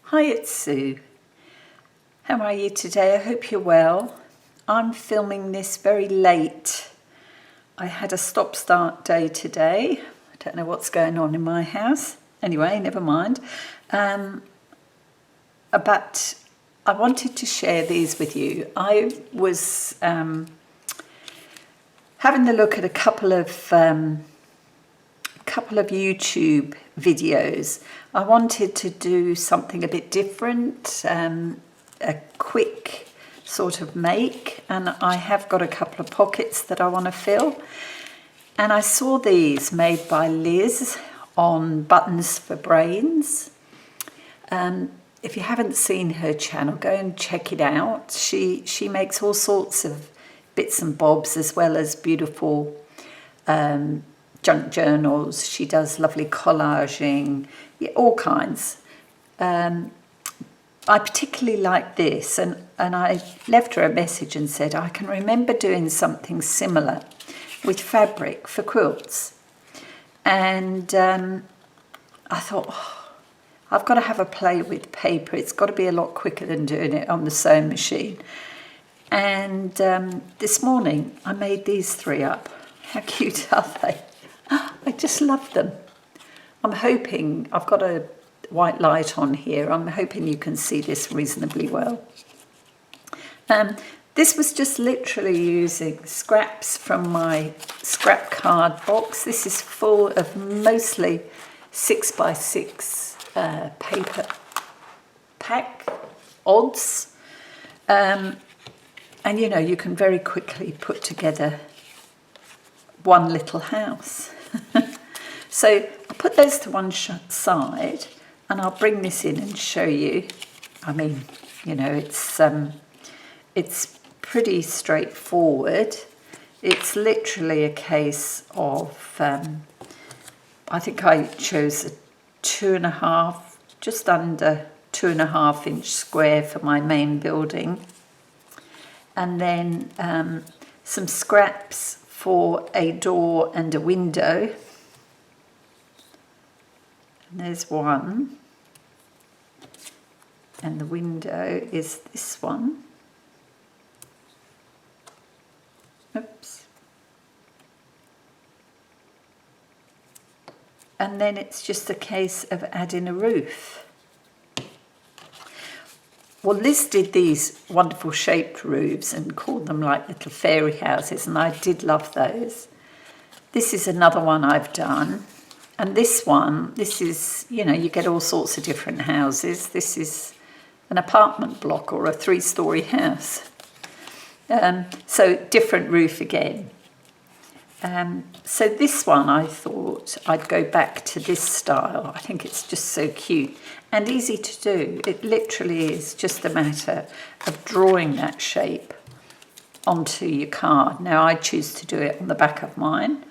Hi, it's Sue. How are you today? I hope you're well. I'm filming this very late. I had a stop-start day today. I don't know what's going on in my house. Anyway, never mind. But I wanted to share these with you. I was having a look at a couple of YouTube videos. I wanted to do something a bit different, a quick sort of make, and I have got a couple of pockets that I want to fill. And I saw these made by Liz on Buttons for Brains. If you haven't seen her channel, go and check it out. She makes all sorts of bits and bobs, as well as beautiful junk journals. She does lovely collaging, all kinds. I particularly like this, and I left her a message and said I can remember doing something similar with fabric for quilts. And I thought, I've got to have a play with paper. It's got to be a lot quicker than doing it on the sewing machine. And this morning I made these three up. How cute are they? I just love them. I'm hoping, I've got a white light on here, I'm hoping you can see this reasonably well. This was just literally using scraps from my scrap card box. This is full of mostly 6x6 paper pack odds. And you know, you can very quickly put together one little house. So I'll put those to one side, and I'll bring this in and show you. I mean, you know, it's pretty straightforward. It's literally a case of, I think I chose a 2.5, just under 2.5 inch square for my main building. And then some scraps for a door and a window. And there's one. And the window is this one. Oops. And then it's just a case of adding a roof. Well, Liz did these wonderful shaped roofs and called them like little fairy houses, and I did love those. This is another one I've done. And this one, this is, you know, you get all sorts of different houses. This is an apartment block or a 3-story house. So different roof again. So this one, I thought I'd go back to this style. I think it's just so cute and easy to do. It literally is just a matter of drawing that shape onto your card. Now, I choose to do it on the back of mine,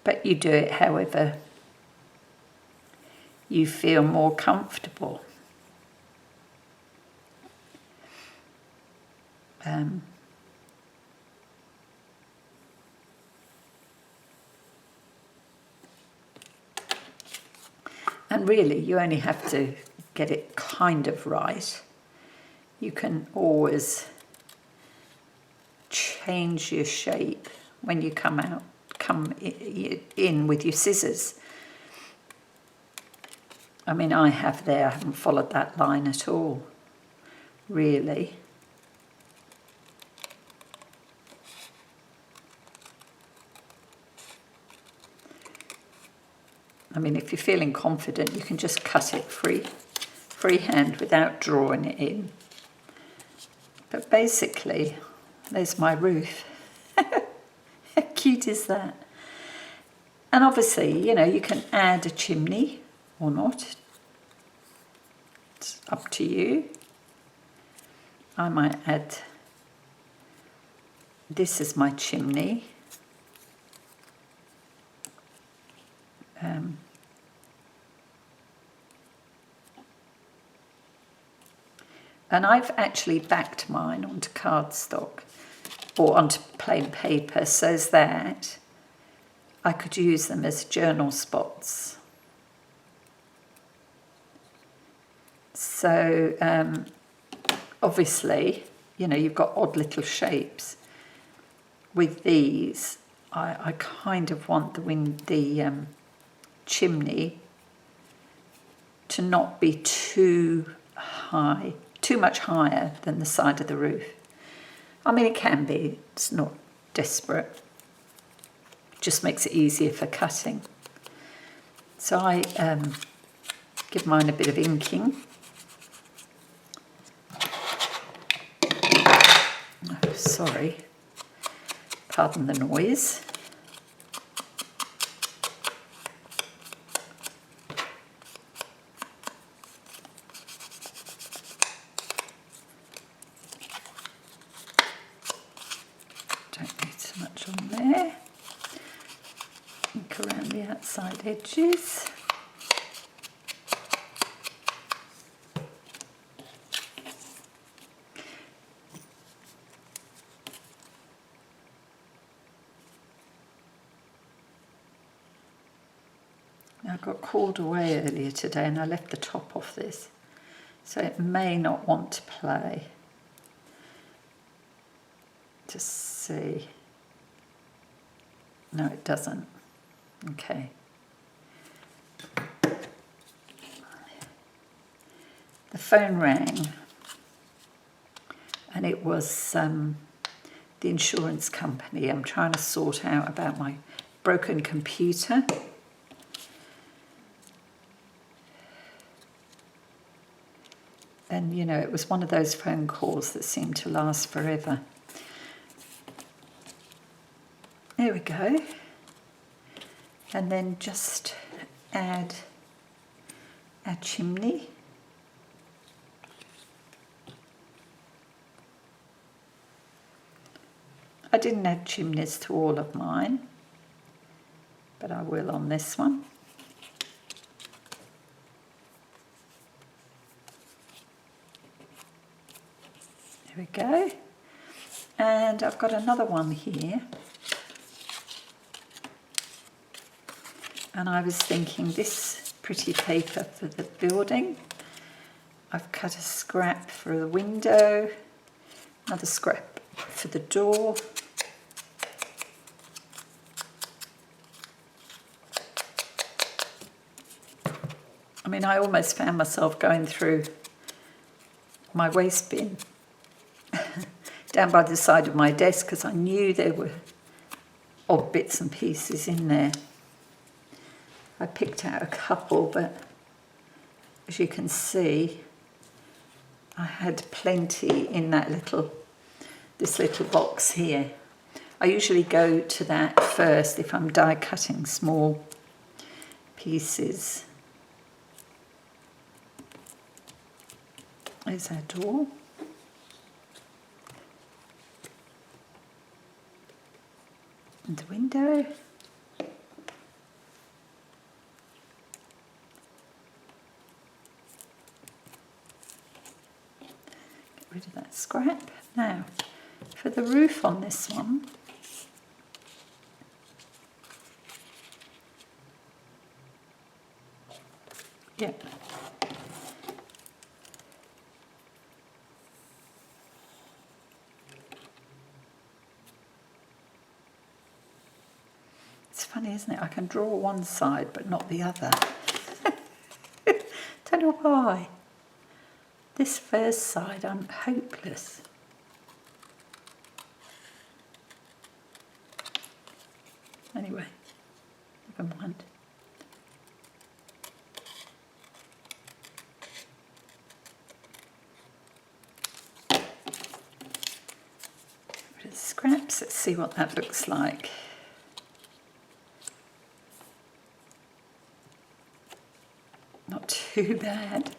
but you do it however you feel more comfortable. And really, you only have to get it kind of right. You can always change your shape when you come in with your scissors. I mean, I haven't followed that line at all, really. I mean, if you're feeling confident, you can just cut it freehand without drawing it in. But basically, there's my roof. How cute is that? And obviously, you know, you can add a chimney or not. It's up to you. I might add this as my chimney. And I've actually backed mine onto cardstock or onto plain paper so that I could use them as journal spots. So obviously, you know, you've got odd little shapes. With these, I kind of want the chimney to not be too high, too much higher than the side of the roof. I mean, it can be, it's not desperate. It just makes it easier for cutting. So I give mine a bit of inking. Oh, sorry, pardon the noise. Don't need so much on there. Ink around the outside edges. Now, I got called away earlier today and I left the top off this, so it may not want to play. Just see. No, it doesn't. Okay. The phone rang and it was the insurance company. I'm trying to sort out about my broken computer. And, you know, it was one of those phone calls that seemed to last forever. There we go. And then just add our chimney. I didn't add chimneys to all of mine, but I will on this one. There we go. And I've got another one here. And I was thinking this pretty paper for the building. I've cut a scrap for the window, another scrap for the door. I mean, I almost found myself going through my waste bin down by the side of my desk because I knew there were odd bits and pieces in there. I picked out a couple, but as you can see, I had plenty in this little box here. I usually go to that first if I'm die cutting small pieces. There's our door. And the window. Get rid of that scrap. Now, for the roof on this one, yeah. It's funny, isn't it? I can draw one side but not the other. Don't know why. This first side, I'm hopeless. Anyway, never mind. Rid of the scraps. Let's see what that looks like. Not too bad.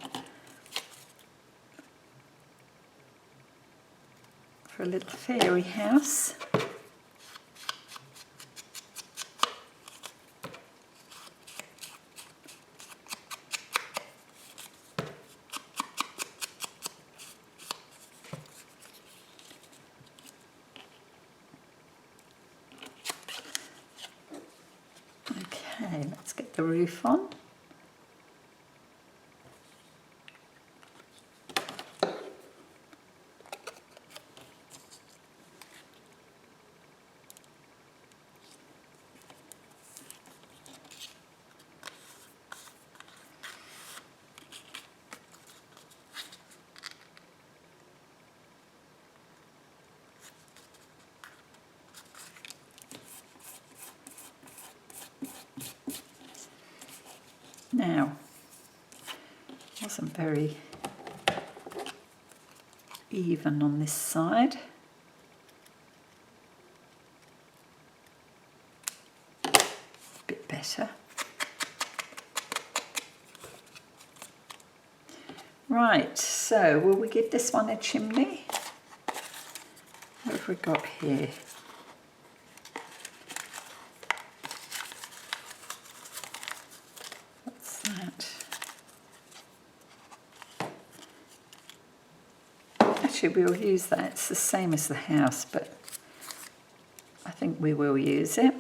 For a little fairy house. Okay, let's get the roof on. Now, wasn't very even on this side. Bit better. Right, so will we give this one a chimney? What have we got here? What's that? Actually, we'll use that. It's the same as the house, but I think we will use it.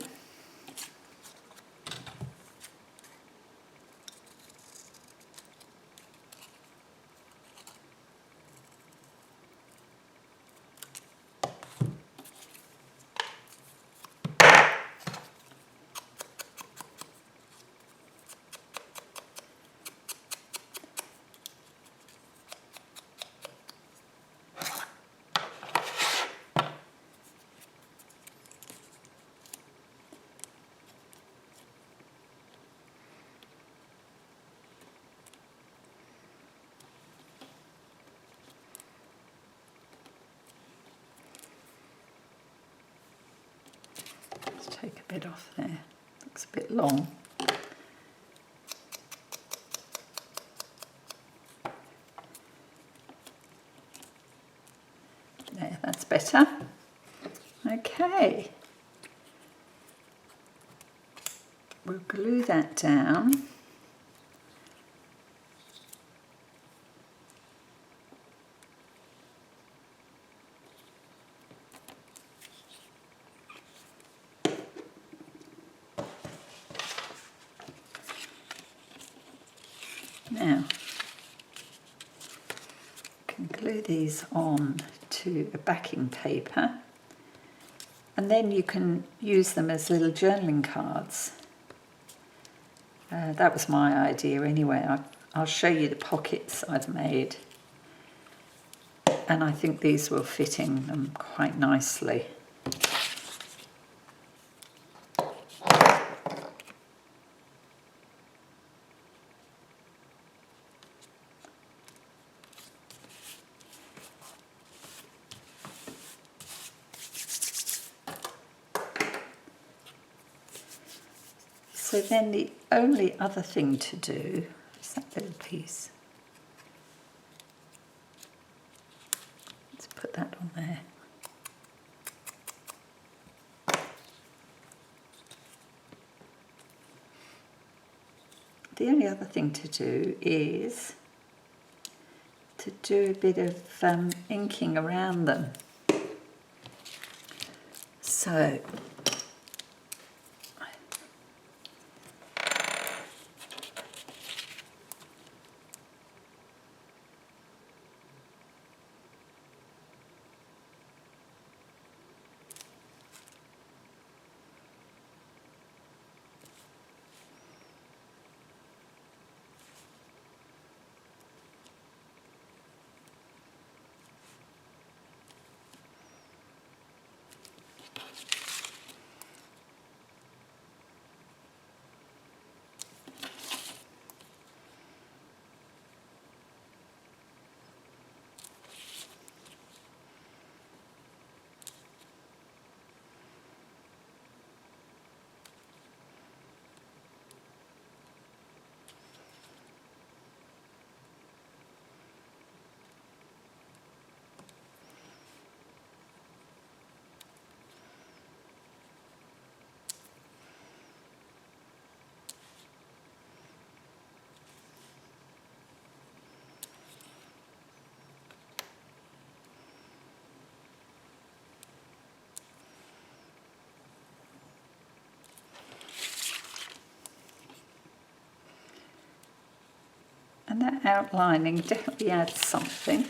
Take a bit off there, looks a bit long. There, that's better. Okay. We'll glue that down. Now, you can glue these on to a backing paper, and then you can use them as little journaling cards. That was my idea anyway. I'll show you the pockets I've made, and I think these will fit in them quite nicely. So then the only other thing to do is that little piece. Let's put that on there. The only other thing to do is to do a bit of inking around them. So and that outlining definitely adds something.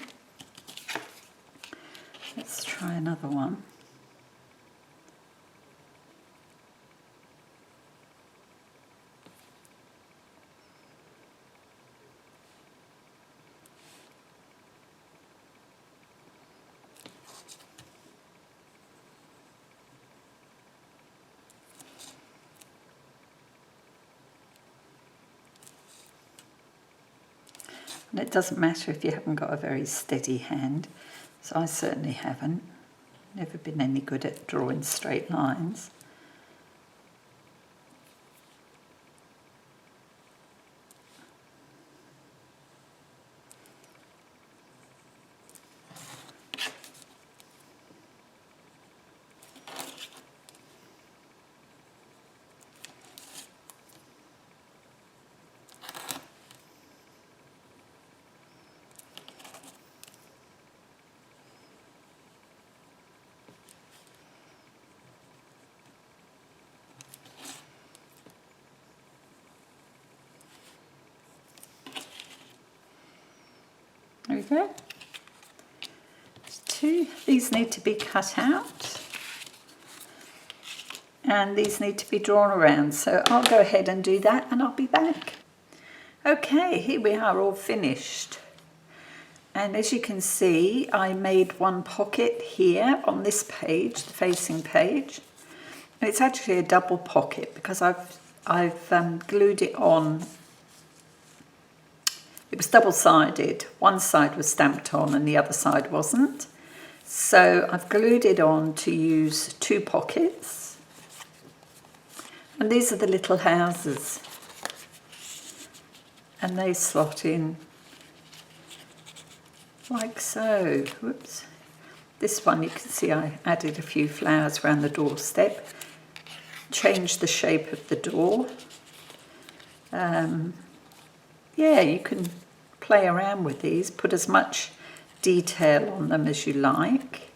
Let's try another one. And it doesn't matter if you haven't got a very steady hand, so I certainly haven't. Never been any good at drawing straight lines. There we go. There's two. These need to be cut out. And these need to be drawn around. So I'll go ahead and do that and I'll be back. Okay, here we are all finished. And as you can see, I made one pocket here on this page, the facing page. And it's actually a double pocket because I've glued it on. It was double-sided. One side was stamped on and the other side wasn't. So I've glued it on to use two pockets. And these are the little houses. And they slot in like so. Whoops. This one you can see I added a few flowers around the doorstep. Changed the shape of the door. Yeah, you can play around with these, put as much detail on them as you like.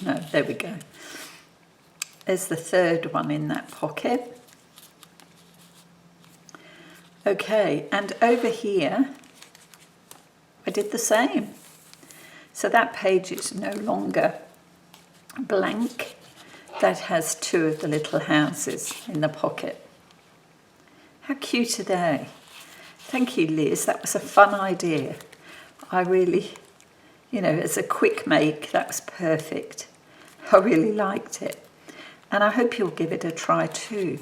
No, there we go. There's the third one in that pocket. Okay, and over here, I did the same. So that page is no longer blank. That has two of the little houses in the pocket. How cute are they? Thank you, Liz. That was a fun idea. I really, as a quick make, that was perfect. I really liked it. And I hope you'll give it a try too.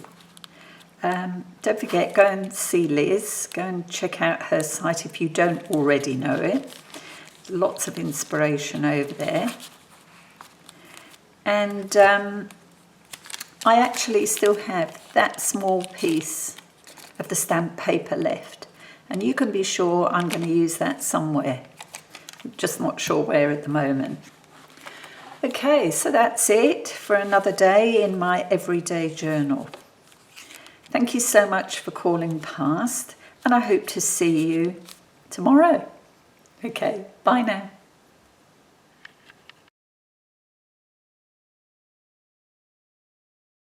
Don't forget, go and see Liz. Go and check out her site if you don't already know it. Lots of inspiration over there. And I actually still have that small piece of the stamped paper left. And you can be sure I'm going to use that somewhere. I'm just not sure where at the moment. Okay, so that's it for another day in my everyday journal. Thank you so much for calling past, and I hope to see you tomorrow. Okay, bye now.